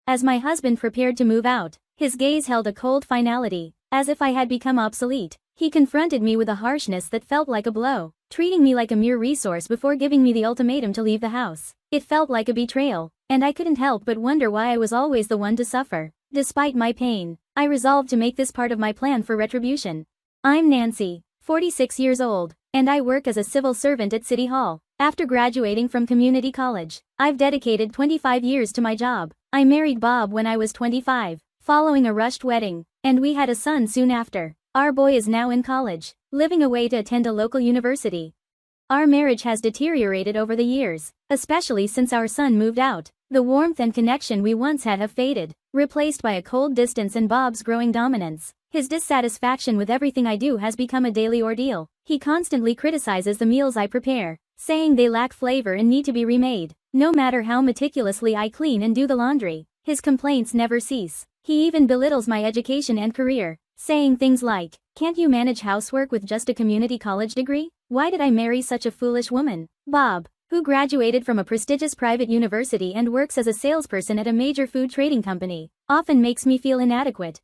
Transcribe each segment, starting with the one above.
As my husband prepared to move out, his gaze held a cold finality, as if I had become obsolete. He confronted me with a harshness that felt like a blow, treating me like a mere resource before giving me the ultimatum to leave the house. It felt like a betrayal, and I couldn't help but wonder why I was always the one to suffer. Despite my pain, I resolved to make this part of my plan for retribution. I'm Nancy, 46 years old, and I work as a civil servant at City Hall. After graduating from community college, I've dedicated 25 years to my job. I married Bob when I was 25, following a rushed wedding, and we had a son soon after. Our boy is now in college, living away to attend a local university. Our marriage has deteriorated over the years, especially since our son moved out. The warmth and connection we once had have faded, replaced by a cold distance and Bob's growing dominance. His dissatisfaction with everything I do has become a daily ordeal. He constantly criticizes the meals I prepare, saying they lack flavor and need to be remade. No matter how meticulously I clean and do the laundry, his complaints never cease. He even belittles my education and career, saying things like, "Can't you manage housework with just a community college degree? Why did I marry such a foolish woman?" Bob, who graduated from a prestigious private university and works as a salesperson at a major food trading company, often makes me feel inadequate.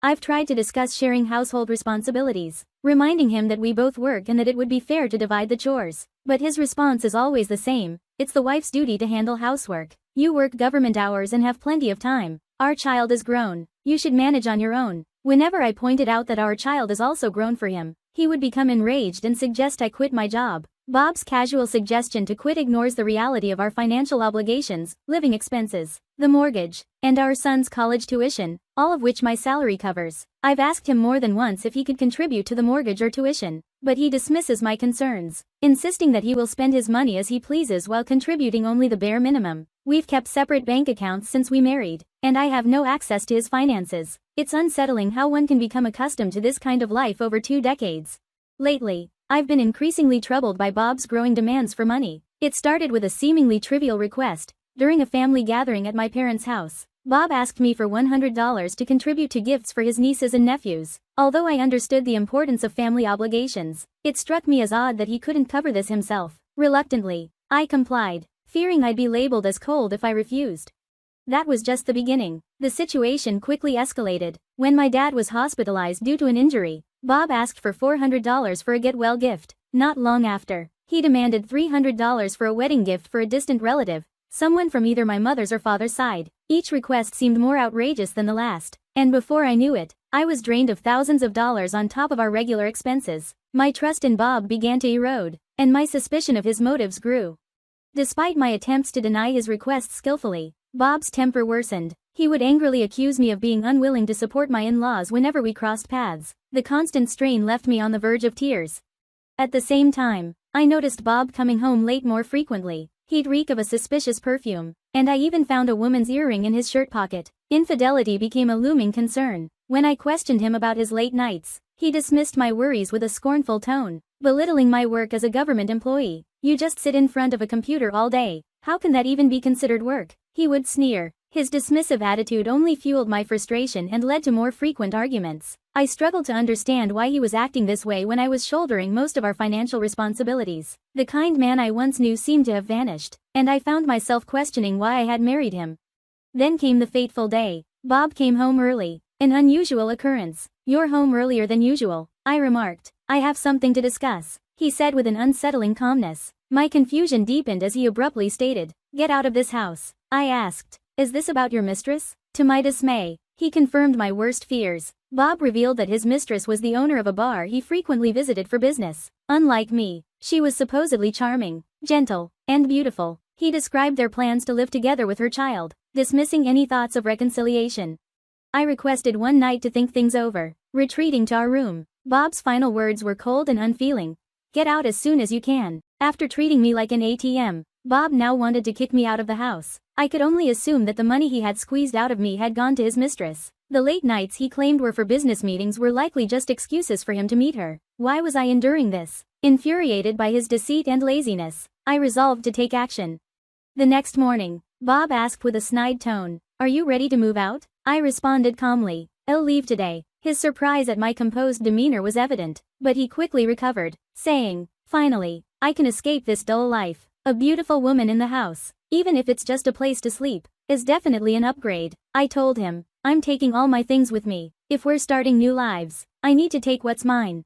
I've tried to discuss sharing household responsibilities, reminding him that we both work and that it would be fair to divide the chores. But his response is always the same: "It's the wife's duty to handle housework. You work government hours and have plenty of time. Our child is grown. You should manage on your own." Whenever I pointed out that our child is also grown for him, he would become enraged and suggest I quit my job. Bob's casual suggestion to quit ignores the reality of our financial obligations, living expenses, the mortgage, and our son's college tuition, all of which my salary covers. I've asked him more than once if he could contribute to the mortgage or tuition, but he dismisses my concerns, insisting that he will spend his money as he pleases while contributing only the bare minimum. We've kept separate bank accounts since we married, and I have no access to his finances. It's unsettling how one can become accustomed to this kind of life over 2 decades. Lately, I've been increasingly troubled by Bob's growing demands for money. It started with a seemingly trivial request. During a family gathering at my parents' house, Bob asked me for $100 to contribute to gifts for his nieces and nephews. Although I understood the importance of family obligations, it struck me as odd that he couldn't cover this himself. Reluctantly, I complied, fearing I'd be labeled as cold if I refused. That was just the beginning. The situation quickly escalated. When my dad was hospitalized due to an injury, Bob asked for $400 for a get-well gift. Not long after, he demanded $300 for a wedding gift for a distant relative, someone from either my mother's or father's side. Each request seemed more outrageous than the last, and before I knew it, I was drained of thousands of dollars on top of our regular expenses. My trust in Bob began to erode, and my suspicion of his motives grew. Despite my attempts to deny his requests skillfully, Bob's temper worsened. He would angrily accuse me of being unwilling to support my in-laws whenever we crossed paths. The constant strain left me on the verge of tears. At the same time, I noticed Bob coming home late more frequently. He'd reek of a suspicious perfume, and I even found a woman's earring in his shirt pocket. Infidelity became a looming concern. When I questioned him about his late nights, he dismissed my worries with a scornful tone, belittling my work as a government employee. "You just sit in front of a computer all day. How can that even be considered work?" he would sneer. His dismissive attitude only fueled my frustration and led to more frequent arguments. I struggled to understand why he was acting this way when I was shouldering most of our financial responsibilities. The kind man I once knew seemed to have vanished, and I found myself questioning why I had married him. Then came the fateful day. Bob came home early, an unusual occurrence. "You're home earlier than usual," I remarked. "I have something to discuss," he said with an unsettling calmness. My confusion deepened as he abruptly stated, "Get out of this house." I asked, "Is this about your mistress?" To my dismay, he confirmed my worst fears. Bob revealed that his mistress was the owner of a bar he frequently visited for business. Unlike me, she was supposedly charming, gentle, and beautiful. He described their plans to live together with her child, dismissing any thoughts of reconciliation. I requested one night to think things over, retreating to our room. Bob's final words were cold and unfeeling. "Get out as soon as you can." After treating me like an ATM, Bob now wanted to kick me out of the house. I could only assume that the money he had squeezed out of me had gone to his mistress. The late nights he claimed were for business meetings were likely just excuses for him to meet her. Why was I enduring this? Infuriated by his deceit and laziness, I resolved to take action. The next morning, Bob asked with a snide tone, "Are you ready to move out?" I responded calmly, "I'll leave today." His surprise at my composed demeanor was evident, but he quickly recovered, saying, "Finally, I can escape this dull life. A beautiful woman in the house, even if it's just a place to sleep." is definitely an upgrade. I told him, I'm taking all my things with me. If we're starting new lives, I need to take what's mine.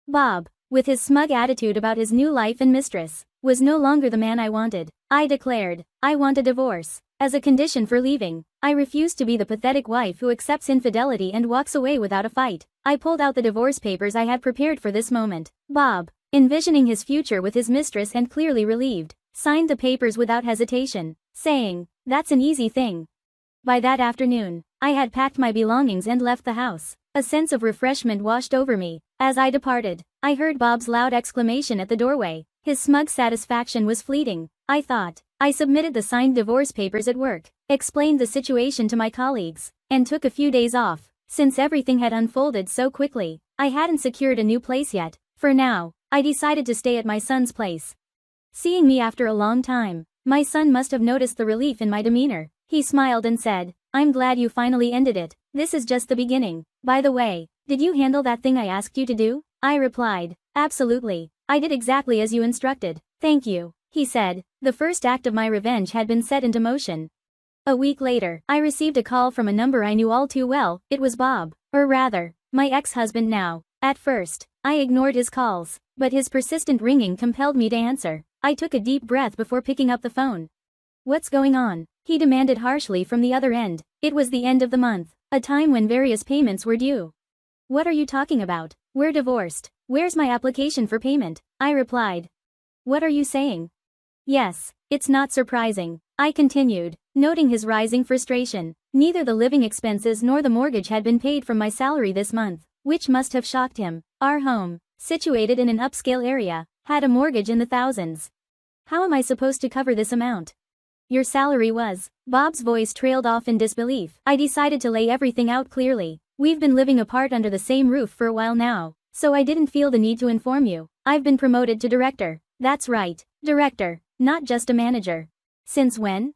Bob, with his smug attitude about his new life and mistress, was no longer the man I wanted. I declared, I want a divorce. As a condition for leaving, I refused to be the pathetic wife who accepts infidelity and walks away without a fight. I pulled out the divorce papers I had prepared for this moment. Bob, envisioning his future with his mistress and clearly relieved, signed the papers without hesitation, saying, that's an easy thing. By that afternoon, I had packed my belongings and left the house. A sense of refreshment washed over me. As I departed, I heard Bob's loud exclamation at the doorway. His smug satisfaction was fleeting, I thought. I submitted the signed divorce papers at work, explained the situation to my colleagues, and took a few days off. Since everything had unfolded so quickly, I hadn't secured a new place yet. For now, I decided to stay at my son's place. Seeing me after a long time, my son must have noticed the relief in my demeanor. He smiled and said, I'm glad you finally ended it. This is just the beginning. By the way, did you handle that thing I asked you to do? I replied, absolutely. I did exactly as you instructed. Thank you, he said. The first act of my revenge had been set into motion. A week later, I received a call from a number I knew all too well. It was Bob, or rather, my ex-husband now. At first, I ignored his calls, but his persistent ringing compelled me to answer. I took a deep breath before picking up the phone. What's going on? He demanded harshly from the other end. It was the end of the month, a time when various payments were due. What are you talking about? We're divorced. Where's my application for payment? I replied. What are you saying? Yes, it's not surprising, I continued, noting his rising frustration. Neither the living expenses nor the mortgage had been paid from my salary this month, which must have shocked him. Our home, situated in an upscale area, had a mortgage in the thousands. How am I supposed to cover this amount? Your salary was. Bob's voice trailed off in disbelief. I decided to lay everything out clearly. We've been living apart under the same roof for a while now, so I didn't feel the need to inform you. I've been promoted to director. That's right, director, not just a manager. Since when?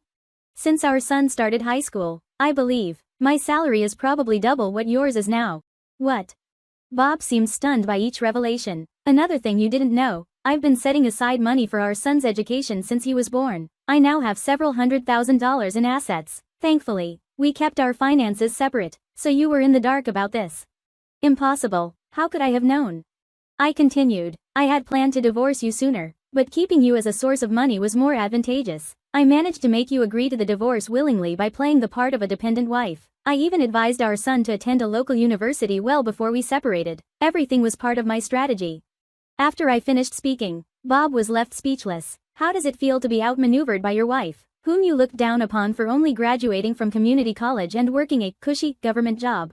Since our son started high school, I believe. My salary is probably double what yours is now. What? Bob seemed stunned by each revelation. Another thing you didn't know, I've been setting aside money for our son's education since he was born. I now have several $100,000 in assets. Thankfully, we kept our finances separate, so you were in the dark about this. Impossible. How could I have known? I continued. I had planned to divorce you sooner, but keeping you as a source of money was more advantageous. I managed to make you agree to the divorce willingly by playing the part of a dependent wife. I even advised our son to attend a local university well before we separated. Everything was part of my strategy. After I finished speaking, Bob was left speechless. How does it feel to be outmaneuvered by your wife, whom you looked down upon for only graduating from community college and working a cushy government job?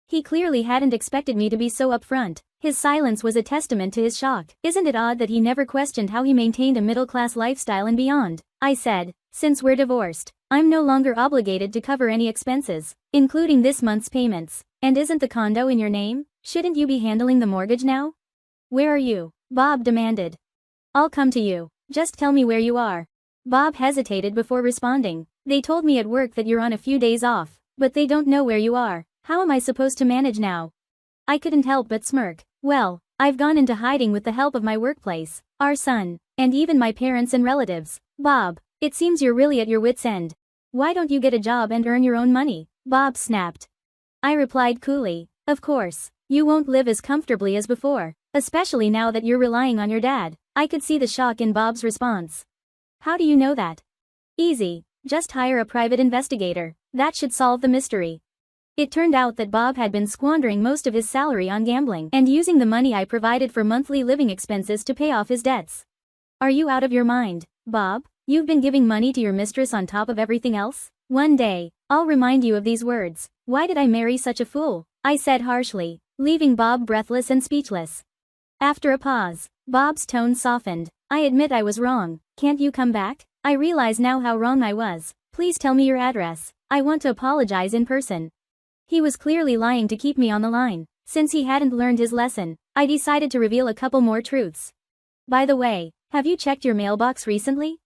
He clearly hadn't expected me to be so upfront. His silence was a testament to his shock. Isn't it odd that he never questioned how he maintained a middle-class lifestyle and beyond? I said, since we're divorced, I'm no longer obligated to cover any expenses, including this month's payments. And isn't the condo in your name? Shouldn't you be handling the mortgage now? Where are you? Bob demanded. I'll come to you. Just tell me where you are. Bob hesitated before responding. They told me at work that you're on a few days off, but they don't know where you are. How am I supposed to manage now? I couldn't help but smirk. Well, I've gone into hiding with the help of my workplace, our son, and even my parents and relatives. Bob, it seems you're really at your wit's end. Why don't you get a job and earn your own money? Bob snapped. I replied coolly, of course, you won't live as comfortably as before, especially now that you're relying on your dad. I could see the shock in Bob's response. How do you know that? Easy, just hire a private investigator. That should solve the mystery. It turned out that Bob had been squandering most of his salary on gambling and using the money I provided for monthly living expenses to pay off his debts. Are you out of your mind, Bob? You've been giving money to your mistress on top of everything else? One day, I'll remind you of these words. Why did I marry such a fool? I said harshly, leaving Bob breathless and speechless. After a pause, Bob's tone softened. I admit I was wrong. Can't you come back? I realize now how wrong I was. Please tell me your address. I want to apologize in person. He was clearly lying to keep me on the line. Since he hadn't learned his lesson, I decided to reveal a couple more truths. By the way, have you checked your mailbox recently?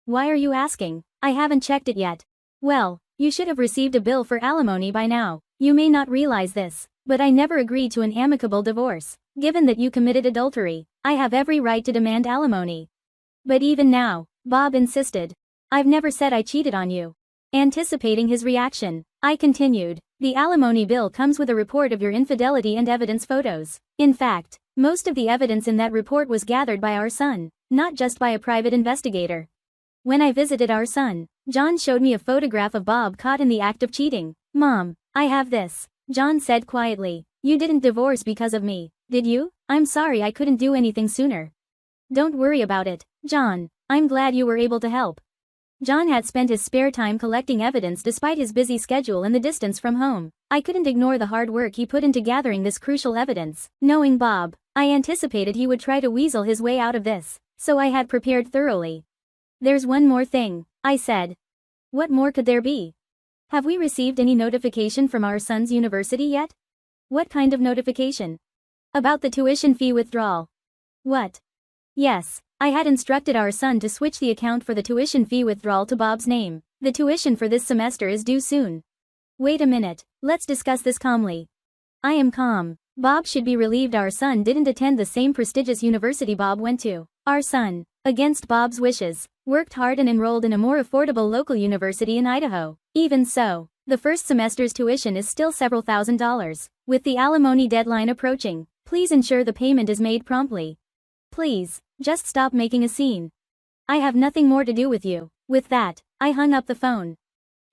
Why are you asking? I haven't checked it yet. Well, you should have received a bill for alimony by now. You may not realize this, but I never agreed to an amicable divorce. Given that you committed adultery, I have every right to demand alimony. But even now, Bob insisted. I've never said I cheated on you. Anticipating his reaction, I continued, "The alimony bill comes with a report of your infidelity and evidence photos. In fact, most of the evidence in that report was gathered by our son, not just by a private investigator." When I visited our son, John showed me a photograph of Bob caught in the act of cheating. "Mom, I have this," John said quietly. "You didn't divorce because of me, did you? I'm sorry I couldn't do anything sooner." "Don't worry about it, John. I'm glad you were able to help." John had spent his spare time collecting evidence despite his busy schedule and the distance from home. I couldn't ignore the hard work he put into gathering this crucial evidence. Knowing Bob, I anticipated he would try to weasel his way out of this, so I had prepared thoroughly. "There's one more thing," I said. "What more could there be?" "Have we received any notification from our son's university yet?" "What kind of notification?" "About the tuition fee withdrawal." "What?" "Yes, I had instructed our son to switch the account for the tuition fee withdrawal to Bob's name. The tuition for this semester is due soon." "Wait a minute, let's discuss this calmly." I am calm. Bob should be relieved our son didn't attend the same prestigious university Bob went to. Our son, against Bob's wishes, worked hard and enrolled in a more affordable local university in Idaho. Even so, the first semester's tuition is still several $1,000s. With the alimony deadline approaching, please ensure the payment is made promptly. Please, just stop making a scene. I have nothing more to do with you. With that, I hung up the phone.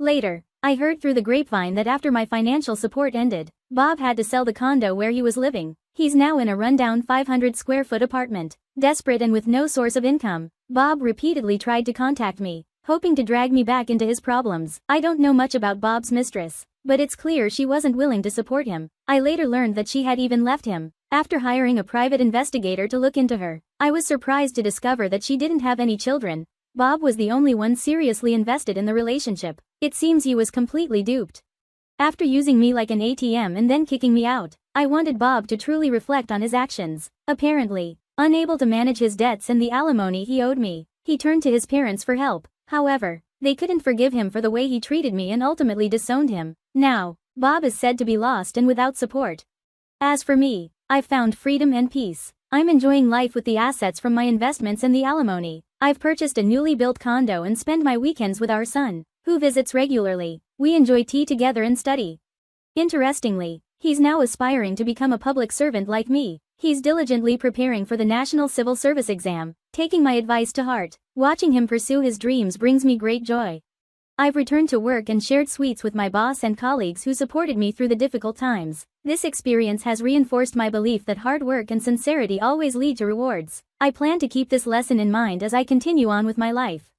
Later, I heard through the grapevine that after my financial support ended, Bob had to sell the condo where he was living. He's now in a rundown 500-square-foot apartment. Desperate and with no source of income, Bob repeatedly tried to contact me, hoping to drag me back into his problems. I don't know much about Bob's mistress, but it's clear she wasn't willing to support him. I later learned that she had even left him, after hiring a private investigator to look into her. I was surprised to discover that she didn't have any children. Bob was the only one seriously invested in the relationship. It seems he was completely duped. After using me like an ATM and then kicking me out, I wanted Bob to truly reflect on his actions. Apparently, unable to manage his debts and the alimony he owed me, he turned to his parents for help. However, they couldn't forgive him for the way he treated me and ultimately disowned him. Now, Bob is said to be lost and without support. As for me, I've found freedom and peace. I'm enjoying life with the assets from my investments and the alimony. I've purchased a newly built condo and spend my weekends with our son, who visits regularly. We enjoy tea together and study. Interestingly, he's now aspiring to become a public servant like me. He's diligently preparing for the National Civil Service exam, taking my advice to heart. Watching him pursue his dreams brings me great joy. I've returned to work and shared sweets with my boss and colleagues who supported me through the difficult times. This experience has reinforced my belief that hard work and sincerity always lead to rewards. I plan to keep this lesson in mind as I continue on with my life.